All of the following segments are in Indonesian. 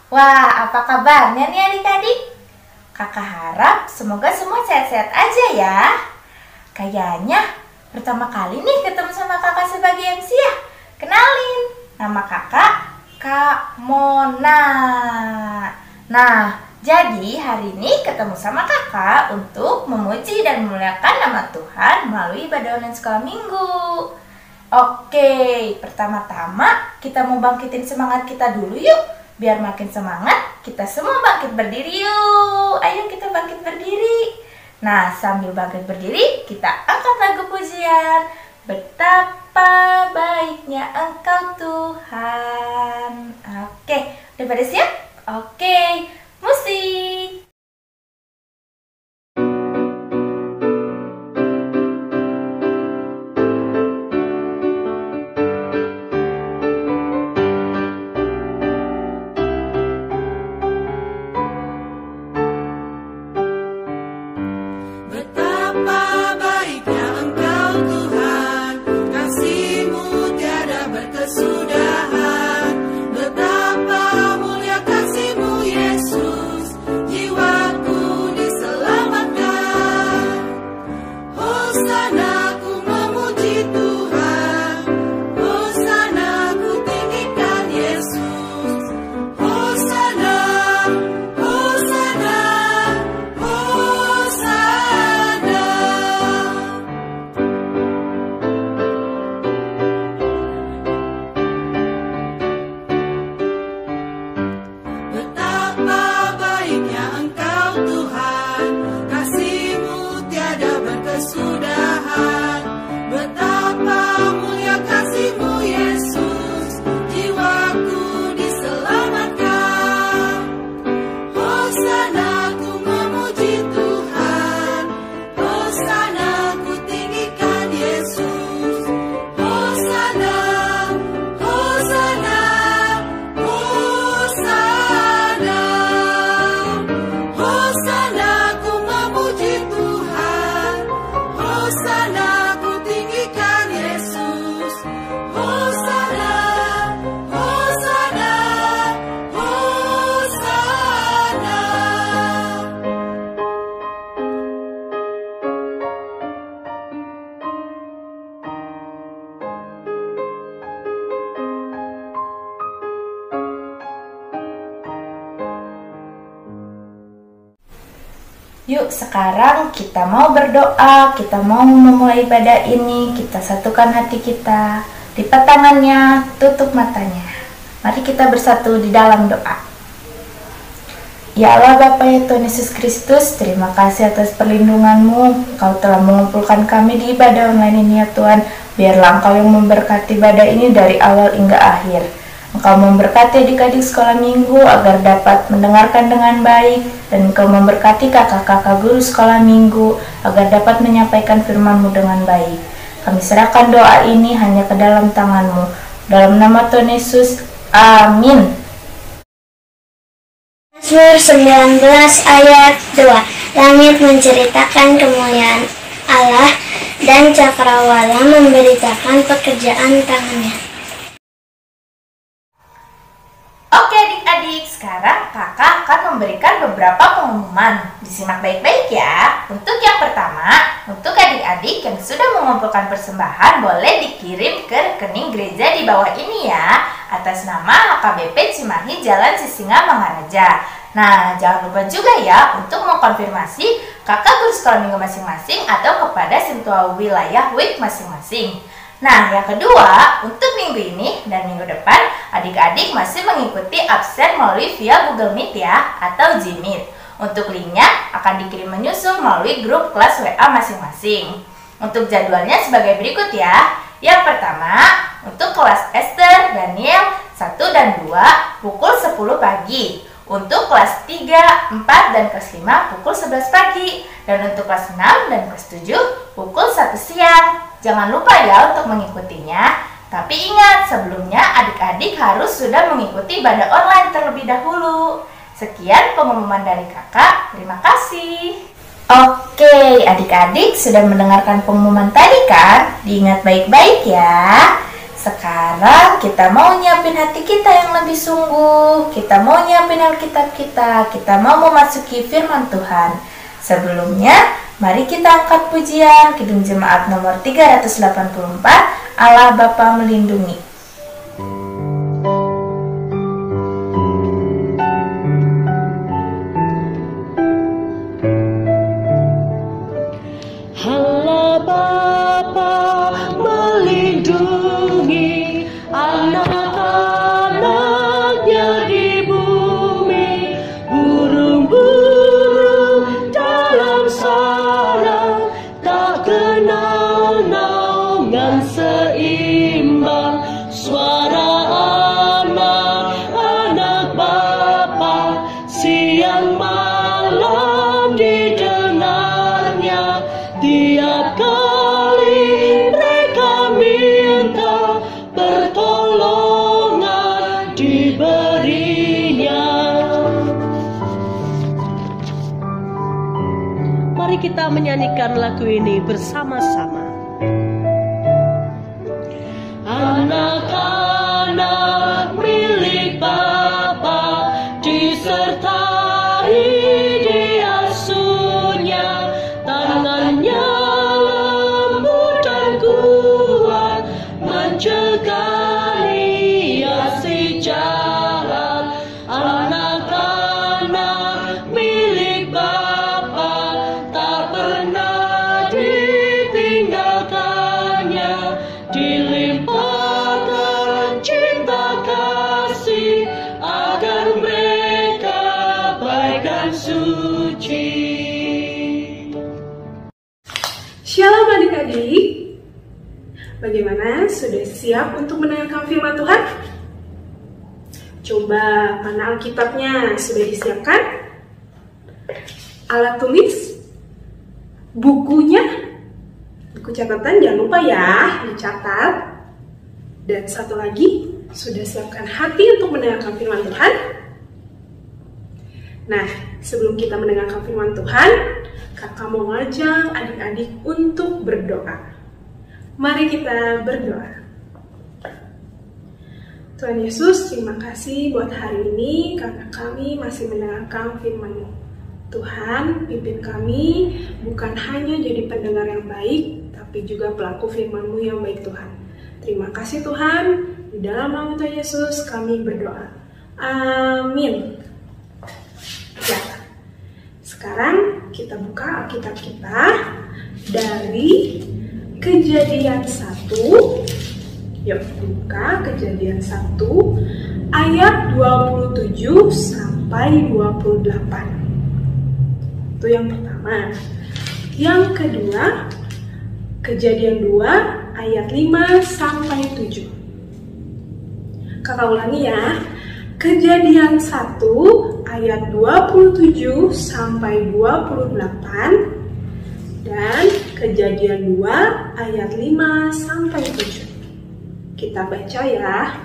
Wah, apa kabarnya nih adik-adik? Kakak harap semoga semua sehat-sehat aja ya. Kayaknya pertama kali nih ketemu sama kakak sebagai MC ya. Kenalin, nama kakak Kak Mona. Nah, jadi hari ini ketemu sama kakak untuk memuji dan memuliakan nama Tuhan melalui ibadah online sekolah minggu. Oke, pertama-tama kita mau bangkitin semangat kita dulu yuk. Biar makin semangat, kita semua bangkit berdiri yuk. Ayo kita bangkit berdiri. Nah, sambil bangkit berdiri, kita angkat lagu pujian. Betapa baiknya Engkau Tuhan. Oke, udah pada siap? Oke, musik. Yuk sekarang kita mau berdoa, kita mau memulai ibadah ini, kita satukan hati kita, lipat tangannya, tutup matanya. Mari kita bersatu di dalam doa. Ya Allah Bapa ya Tuhan Yesus Kristus, terima kasih atas perlindungan-Mu. Engkau telah mengumpulkan kami di ibadah online ini ya Tuhan. Biarlah Engkau yang memberkati ibadah ini dari awal hingga akhir. Engkau memberkati adik-adik sekolah minggu agar dapat mendengarkan dengan baik, dan Engkau memberkati kakak-kakak guru sekolah minggu agar dapat menyampaikan firman-Mu dengan baik. Kami serahkan doa ini hanya ke dalam tangan-Mu. Dalam nama Tuhan Yesus, amin. Mazmur 19 ayat 2. Langit menceritakan kemuliaan Allah dan cakrawala memberitakan pekerjaan tangannya. Oke adik-adik, sekarang kakak akan memberikan beberapa pengumuman. Disimak baik-baik ya. Untuk yang pertama, untuk adik-adik yang sudah mengumpulkan persembahan boleh dikirim ke rekening gereja di bawah ini ya, atas nama HKBP Cimahi Jalan Sisinga Mangaraja. Nah, jangan lupa juga ya untuk mengkonfirmasi kakak guru sekolah minggu masing-masing atau kepada sentuh wilayah WIC masing-masing. Nah, yang kedua, untuk minggu ini dan minggu depan, adik-adik masih mengikuti absen melalui via Google Meet ya, atau Gmeet. Untuk linknya akan dikirim menyusul melalui grup kelas WA masing-masing. Untuk jadwalnya sebagai berikut ya. Yang pertama, untuk kelas Esther, Daniel 1 dan 2 pukul 10 pagi. Untuk kelas 3, 4, dan kelas 5 pukul 11 pagi. Dan untuk kelas 6 dan kelas 7 pukul 1 siang. Jangan lupa ya untuk mengikutinya. Tapi ingat, sebelumnya adik-adik harus sudah mengikuti ibadah online terlebih dahulu. Sekian pengumuman dari kakak. Terima kasih. Oke, adik-adik sudah mendengarkan pengumuman tadi kan? Diingat baik-baik ya. Sekarang kita mau nyiapin hati kita yang lebih sungguh. Kita mau nyiapin Alkitab kita. Kita mau memasuki firman Tuhan. Sebelumnya, mari kita angkat pujian Kidung Jemaat nomor 384, Allah Bapa Melindungi. Allah Bapa melindungi anak-anaknya di bumi, burung-burung dalam sarang tak kenal naungan seimbang. Suara anak-anak Bapa siang malam didengarnya. Tiap kali mereka minta pertolongan diberinya. Mari kita menyanyikan lagu ini bersama-sama. Anak-anak milik Bapa disertai diasuhnya, tangannya lembut dan kuat mencegah ia si jahat. Anak-anak milik Bapa tak pernah ditinggalkannya, dilimpahkan cinta kasih agar mereka baik dan suci. Shalom adik-adik, bagaimana? Sudah siap untuk mendengarkan firman Tuhan? Coba mana Alkitabnya? Sudah disiapkan? Alat tulis? Bukunya? Buku catatan jangan lupa ya, dicatat. Dan satu lagi, sudah siapkan hati untuk mendengarkan firman Tuhan? Nah, sebelum kita mendengarkan firman Tuhan, Kakak mau ngajak adik-adik untuk berdoa. Mari kita berdoa. Tuhan Yesus, terima kasih buat hari ini karena kami masih mendengarkan firman-Mu. Tuhan, pimpin kami bukan hanya jadi pendengar yang baik, tapi juga pelaku firman-Mu yang baik Tuhan. Terima kasih Tuhan, di dalam nama Tuhan Yesus kami berdoa. Amin. Ya. Sekarang kita buka Alkitab kita dari Kejadian 1. Yuk buka Kejadian 1 ayat 27 sampai 28. Itu yang pertama. Yang kedua, Kejadian 2 ayat 5 sampai 7. Kakak ulangi ya. Kejadian 1 ayat 27 sampai 28 dan Kejadian 2 ayat 5 sampai 7. Kita baca ya.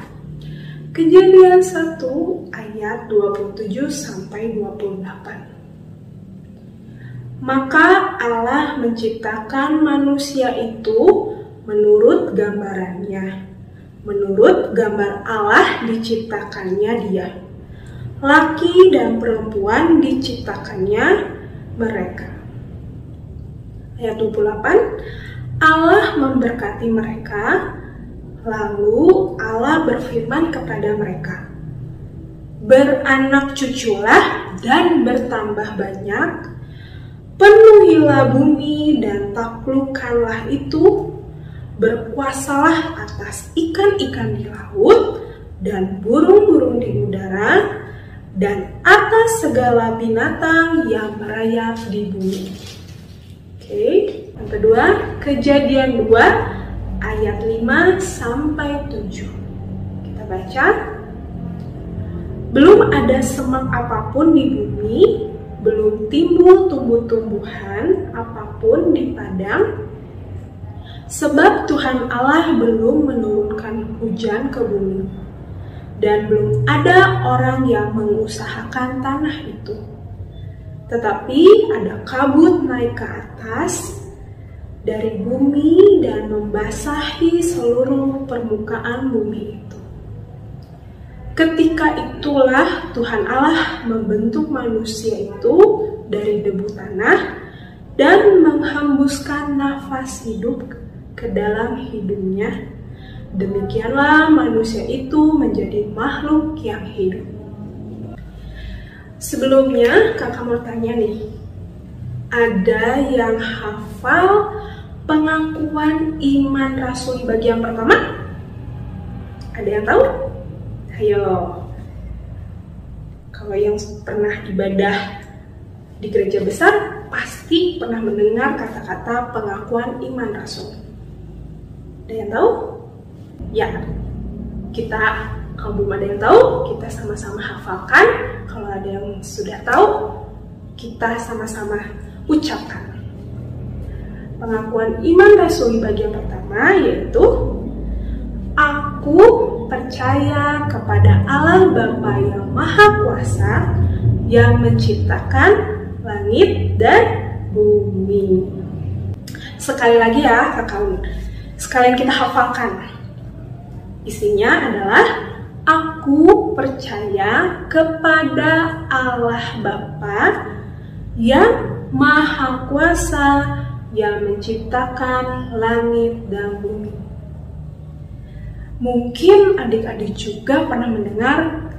Kejadian 1 ayat 27 sampai 28. Maka Allah menciptakan manusia itu menurut gambarannya. Menurut gambar Allah diciptakannya dia. Laki dan perempuan diciptakannya mereka. Ayat 28. Allah memberkati mereka, lalu Allah berfirman kepada mereka, beranak cuculah dan bertambah banyak, penuhilah bumi dan taklukkanlah itu, berkuasalah atas ikan-ikan di laut dan burung-burung di udara dan atas segala binatang yang merayap di bumi. Oke, yang kedua, Kejadian 2 ayat 5 sampai 7. Kita baca. Belum ada semak apapun di bumi, belum timbul tumbuh-tumbuhan apapun di padang, sebab Tuhan Allah belum menurunkan hujan ke bumi, dan belum ada orang yang mengusahakan tanah itu. Tetapi ada kabut naik ke atas, dari bumi dan membasahi seluruh permukaan bumi itu. Ketika itulah Tuhan Allah membentuk manusia itu dari debu tanah dan menghembuskan nafas hidup ke dalam hidungnya. Demikianlah manusia itu menjadi makhluk yang hidup. Sebelumnya kakak mau tanya nih, ada yang hafal pengakuan iman rasuli bagian pertama? Ada yang tahu? Ayo. Kalau yang pernah ibadah di gereja besar pasti pernah mendengar kata-kata pengakuan iman rasul. Ada yang tahu? Ya, kita kalau belum ada yang tahu, kita sama-sama hafalkan. Kalau ada yang sudah tahu, kita sama-sama ucapkan. Pengakuan iman rasuli bagian pertama yaitu, aku percaya kepada Allah Bapa yang Maha Kuasa yang menciptakan langit dan bumi. Sekali lagi ya kakak, sekalian kita hafalkan. Isinya adalah, aku percaya kepada Allah Bapa yang Maha Kuasa yang menciptakan langit dan bumi. Mungkin adik-adik juga pernah mendengar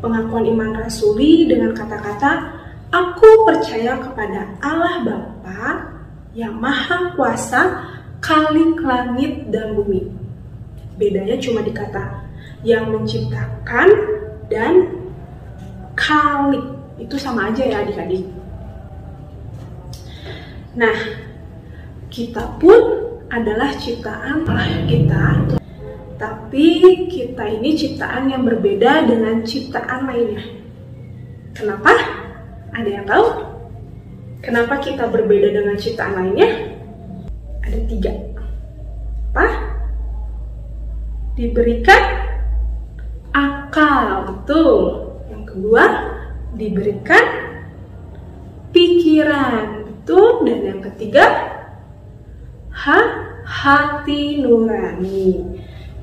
pengakuan iman rasuli dengan kata-kata, aku percaya kepada Allah Bapa yang Maha Kuasa Khalik langit dan bumi. Bedanya cuma di kata yang menciptakan dan Khalik. Itu sama aja ya adik-adik. Nah, kita pun adalah ciptaan Allah kita. Tapi kita ini ciptaan yang berbeda dengan ciptaan lainnya. Kenapa? Ada yang tahu? Kenapa kita berbeda dengan ciptaan lainnya? Ada 3. Apa? Diberikan akal, betul. Yang kedua, diberikan pikiran, betul. Dan yang ketiga, hati nurani,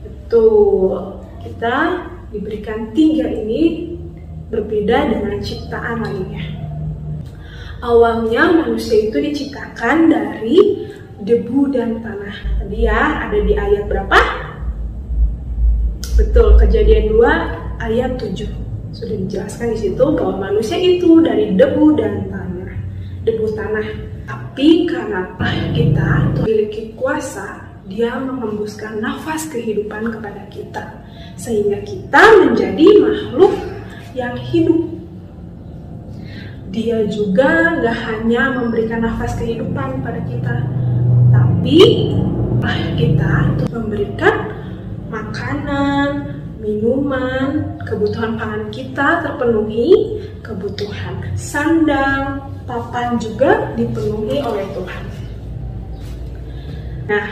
betul. Kita diberikan 3 ini berbeda dengan ciptaan lainnya. Awalnya manusia itu diciptakan dari debu dan tanah. Tadi ya ada di ayat berapa? Betul, Kejadian 2 ayat 7. Sudah dijelaskan di situ bahwa manusia itu dari debu dan tanah. Debu tanah. Tapi karena kita memiliki kuasa, Dia menghembuskan nafas kehidupan kepada kita. Sehingga kita menjadi makhluk yang hidup. Dia juga gak hanya memberikan nafas kehidupan pada kita, tapi kita memberikan makanan, minuman, kebutuhan pangan kita terpenuhi, kebutuhan sandang, papan juga dipenuhi oleh Tuhan. Nah,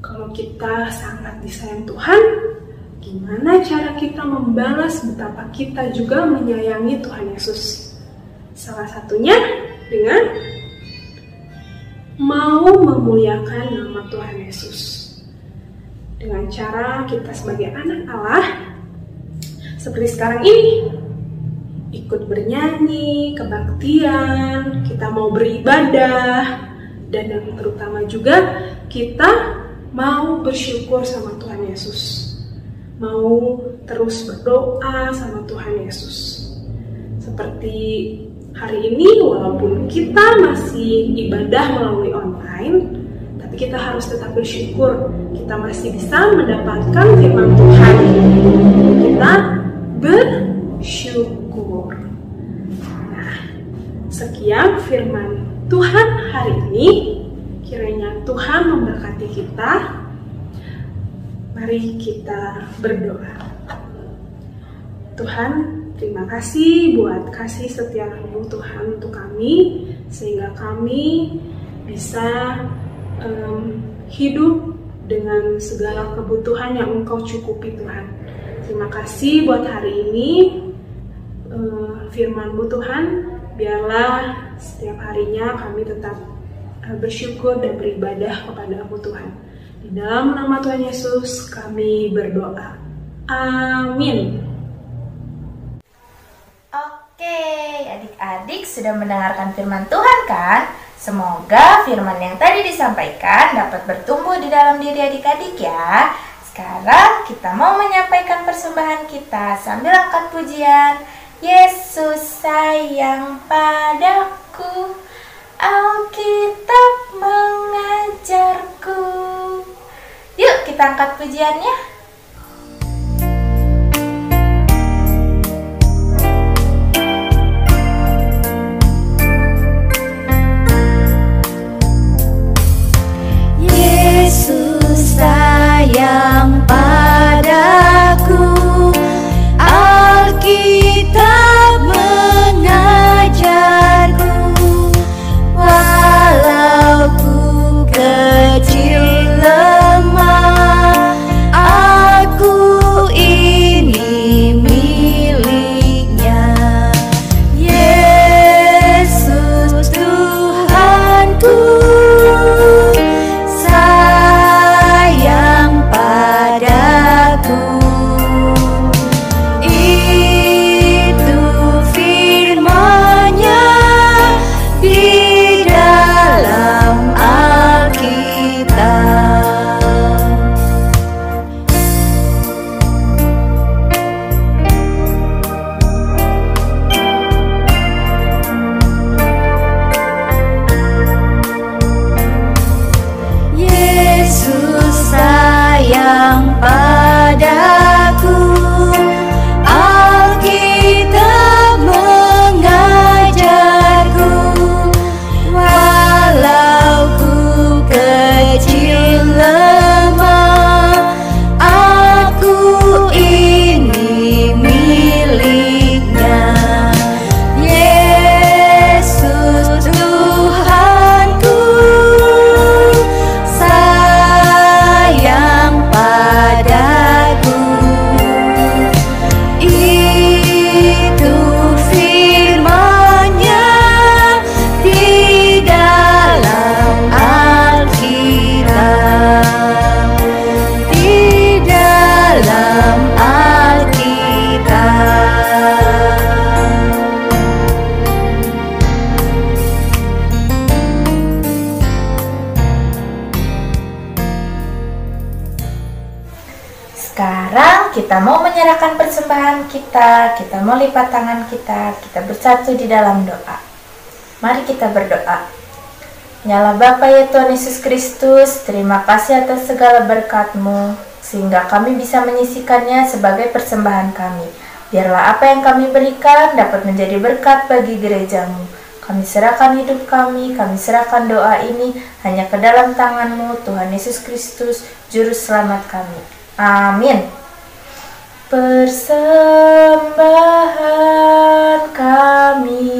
kalau kita sangat disayang Tuhan, gimana cara kita membalas betapa kita juga menyayangi Tuhan Yesus? Salah satunya dengan mau memuliakan nama Tuhan Yesus. Dengan cara kita sebagai anak Allah, seperti sekarang ini, ikut bernyanyi, kebaktian, kita mau beribadah, dan yang terutama juga kita mau bersyukur sama Tuhan Yesus. Mau terus berdoa sama Tuhan Yesus. Seperti hari ini, walaupun kita masih ibadah melalui online, tapi kita harus tetap bersyukur. Kita masih bisa mendapatkan firman Tuhan. Kita bersyukur. Nah, sekian firman Tuhan hari ini. Kiranya Tuhan memberkati kita. Mari kita berdoa. Tuhan, terima kasih buat kasih setia-Mu Tuhan untuk kami, sehingga kami bisa hidup dengan segala kebutuhan yang Engkau cukupi Tuhan. Terima kasih buat hari ini, firman-Mu Tuhan, biarlah setiap harinya kami tetap bersyukur dan beribadah kepada-Mu Tuhan. Di dalam nama Tuhan Yesus kami berdoa. Amin. Oke, adik-adik sudah mendengarkan firman Tuhan kan? Semoga firman yang tadi disampaikan dapat bertumbuh di dalam diri adik-adik ya. Sekarang kita mau menyampaikan persembahan kita sambil angkat pujian. Yesus sayang padaku, Alkitab mengajarku. Yuk kita angkat pujiannya. Yesus sayang padaku, Alkitab mengajarku, walau ku kecil lemah, aku ini miliknya. Yesus Tuhanku sayang padaku, itu firman-Nya di dalam Alkitab. Yesus sayang padaku, Alkitab mengajarku, walau ku kecil lemah, aku ini miliknya. Yesus Tuhanku sayang padaku, itu firman-Nya di dalam Alkitab, di dalam Alkitab. Sekarang kita mau menyerahkan persembahan kita mau lipat tangan kita bersatu di dalam doa. Mari kita berdoa. Ya Bapa ya Tuhan Yesus Kristus, terima kasih atas segala berkat-Mu, sehingga kami bisa menyisikannya sebagai persembahan kami. Biarlah apa yang kami berikan dapat menjadi berkat bagi gereja-Mu. Kami serahkan hidup kami serahkan doa ini hanya ke dalam tangan-Mu, Tuhan Yesus Kristus, Juru Selamat kami. Amin. Persembahan kami,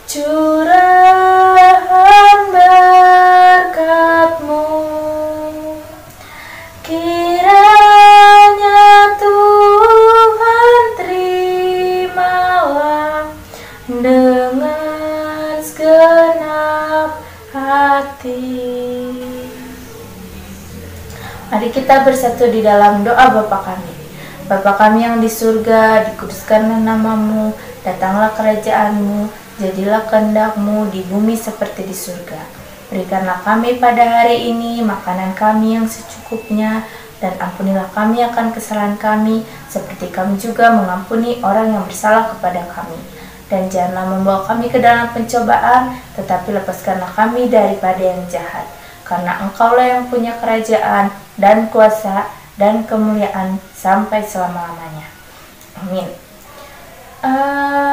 curahan berkat-Mu, kiranya Tuhan terimalah dengan segenap hati. Mari kita bersatu di dalam doa Bapa kami. Bapa kami yang di surga, dikuduskanlah nama-Mu, datanglah kerajaan-Mu, jadilah kehendak-Mu di bumi seperti di surga. Berikanlah kami pada hari ini makanan kami yang secukupnya, dan ampunilah kami akan kesalahan kami, seperti kami juga mengampuni orang yang bersalah kepada kami. Dan janganlah membawa kami ke dalam pencobaan, tetapi lepaskanlah kami daripada yang jahat. Karena Engkaulah yang punya kerajaan dan kuasa dan kemuliaan sampai selama-lamanya. Amin. Amin.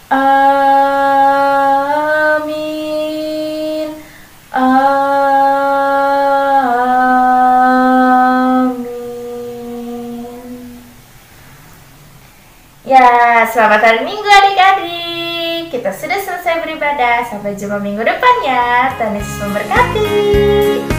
Amin. Amin. Ya, selamat hari Minggu adik-adik. Kita sudah selesai beribadah. Sampai jumpa minggu depan ya. Tuhan Yesus memberkati.